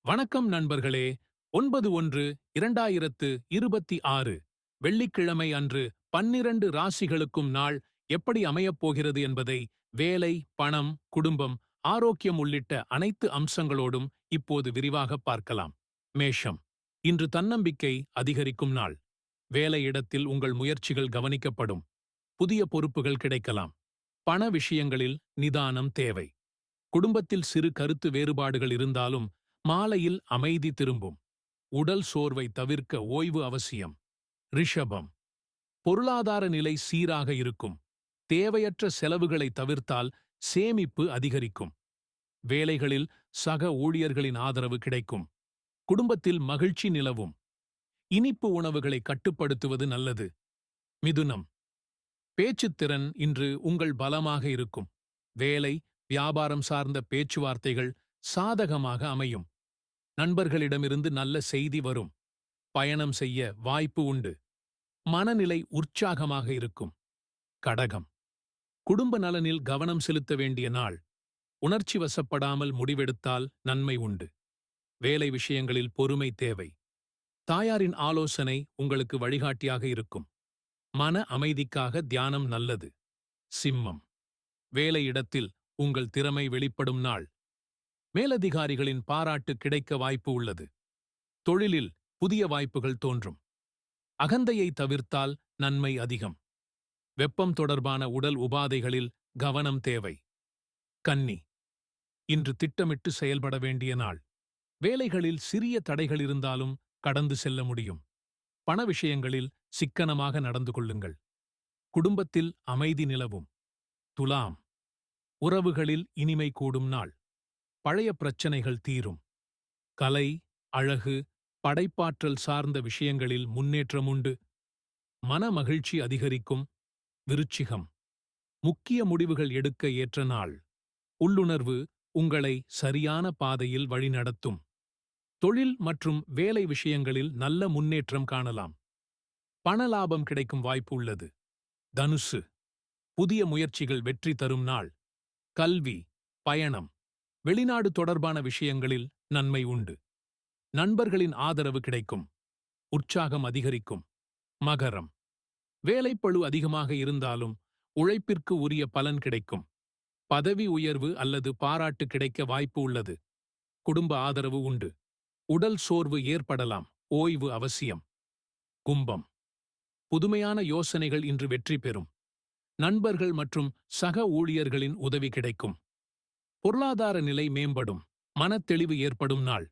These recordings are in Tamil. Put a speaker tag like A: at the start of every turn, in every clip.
A: வணக்கம் நண்பர்களே. 9/1/2026 வெள்ளிக்கிழமை அன்று 12 ராசிகளுக்கும் நாள் எப்படி அமையப் போகிறது என்பதை வேலை, பணம், குடும்பம், ஆரோக்கியம் உள்ளிட்ட அனைத்து அம்சங்களோடும் இப்போது விரிவாகப் பார்க்கலாம். மேஷம். இன்று தன்னம்பிக்கை அதிகரிக்கும் நாள். வேலையிடத்தில் உங்கள் முயற்சிகள் கவனிக்கப்படும். புதிய பொறுப்புகள் கிடைக்கலாம். பண விஷயங்களில் நிதானம் தேவை. குடும்பத்தில் சிறு கருத்து வேறுபாடுகள் இருந்தாலும் மாலையில் அமைதி திரும்பும். உடல் சோர்வை தவிர்க்க ஓய்வு அவசியம். ரிஷபம். பொருளாதார நிலை சீராக இருக்கும். தேவையற்ற செலவுகளை தவிர்த்தால் சேமிப்பு அதிகரிக்கும். வேலைகளில் சக ஊழியர்களின் ஆதரவு கிடைக்கும். குடும்பத்தில் மகிழ்ச்சி நிலவும். இனிப்பு உணவுகளை கட்டுப்படுத்துவது நல்லது. மிதுனம். பேச்சுத்திறன் இன்று உங்கள் பலமாக இருக்கும். வேலை, வியாபாரம் சார்ந்த பேச்சுவார்த்தைகள் சாதகமாக அமையும். நண்பர்களிடமிருந்து நல்ல செய்தி வரும். பயணம் செய்ய வாய்ப்பு உண்டு. மனநிலை உற்சாகமாக இருக்கும். கடகம். குடும்ப நலனில் கவனம் செலுத்த வேண்டிய நாள். உணர்ச்சி வசப்படாமல் முடிவெடுத்தால் நன்மை உண்டு. வேலை விஷயங்களில் பொறுமை தேவை. தாயாரின் ஆலோசனை உங்களுக்கு வழிகாட்டியாக இருக்கும். மன அமைதிக்காக தியானம் நல்லது. சிம்மம். வேலையிடத்தில் உங்கள் திறமை வெளிப்படும் நாள். மேலதிகாரிகளின் பாராட்டு கிடைக்க வாய்ப்பு உள்ளது. தொழிலில் புதிய வாய்ப்புகள் தோன்றும். அகந்தையை தவிர்த்தால் நன்மை அதிகம். வெப்பம் தொடர்பான உடல் உபாதைகளில் கவனம் தேவை. கன்னி. இன்று திட்டமிட்டு செயல்பட வேண்டிய நாள். வேலைகளில் சிறிய தடைகள் இருந்தாலும் கடந்து செல்ல முடியும். பண விஷயங்களில் சிக்கனமாக நடந்து கொள்ளுங்கள். குடும்பத்தில் அமைதி நிலவும். துலாம். உறவுகளில் இனிமை கூடும் நாள். பழைய பிரச்சனைகள் தீரும். கலை, அழகு, படைப்பாற்றல் சார்ந்த விஷயங்களில் முன்னேற்றம் உண்டு. மன மகிழ்ச்சி அதிகரிக்கும். விருச்சிகம். முக்கிய முடிவுகள் எடுக்க ஏற்ற நாள். உள்ளுணர்வு உங்களை சரியான பாதையில் வழிநடத்தும். தொழில் மற்றும் வேலை விஷயங்களில் நல்ல முன்னேற்றம் காணலாம். பண லாபம் கிடைக்கும் வாய்ப்பு உள்ளது. தனுசு. புதிய முயற்சிகள் வெற்றி தரும் நாள். கல்வி, பயணம், வெளிநாடு தொடர்பான விஷயங்களில் நன்மை உண்டு. நண்பர்களின் ஆதரவு கிடைக்கும். உற்சாகம் அதிகரிக்கும். மகரம். வேலைப்பளு அதிகமாக இருந்தாலும் உழைப்பிற்கு உரிய பலன் கிடைக்கும். பதவி உயர்வு அல்லது பாராட்டு கிடைக்க வாய்ப்பு உள்ளது. குடும்ப ஆதரவு உண்டு. உடல் சோர்வு ஏற்படலாம். ஓய்வு அவசியம். கும்பம். புதுமையான யோசனைகள் இன்று வெற்றி பெறும். நண்பர்கள் மற்றும் சக ஊழியர்களின் உதவி கிடைக்கும். பொருளாதார நிலை மேம்படும். மனத்தெளிவு ஏற்படும் நாள்.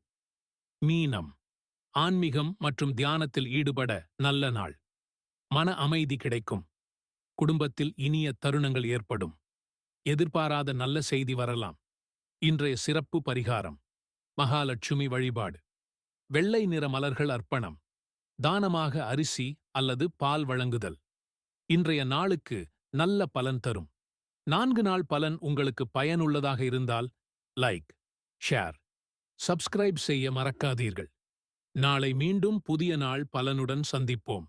A: மீனம். ஆன்மீகம் மற்றும் தியானத்தில் ஈடுபட நல்ல நாள். மன அமைதி கிடைக்கும். குடும்பத்தில் இனிய தருணங்கள் ஏற்படும். எதிர்பாராத நல்ல செய்தி வரலாம். இன்றைய சிறப்பு பரிகாரம். மகாலட்சுமி வழிபாடு. வெள்ளை நிற மலர்கள் அர்ப்பணம். தானமாக அரிசி அல்லது பால் வழங்குதல். இன்றைய நாளுக்கு நல்ல பலன் தரும். 4 நாள் பலன் உங்களுக்கு பயனுள்ளதாக இருந்தால் லைக், ஷேர், சப்ஸ்கிரைப் செய்ய மறக்காதீர்கள். நாளை மீண்டும் புதிய நாள் பலனுடன் சந்திப்போம்.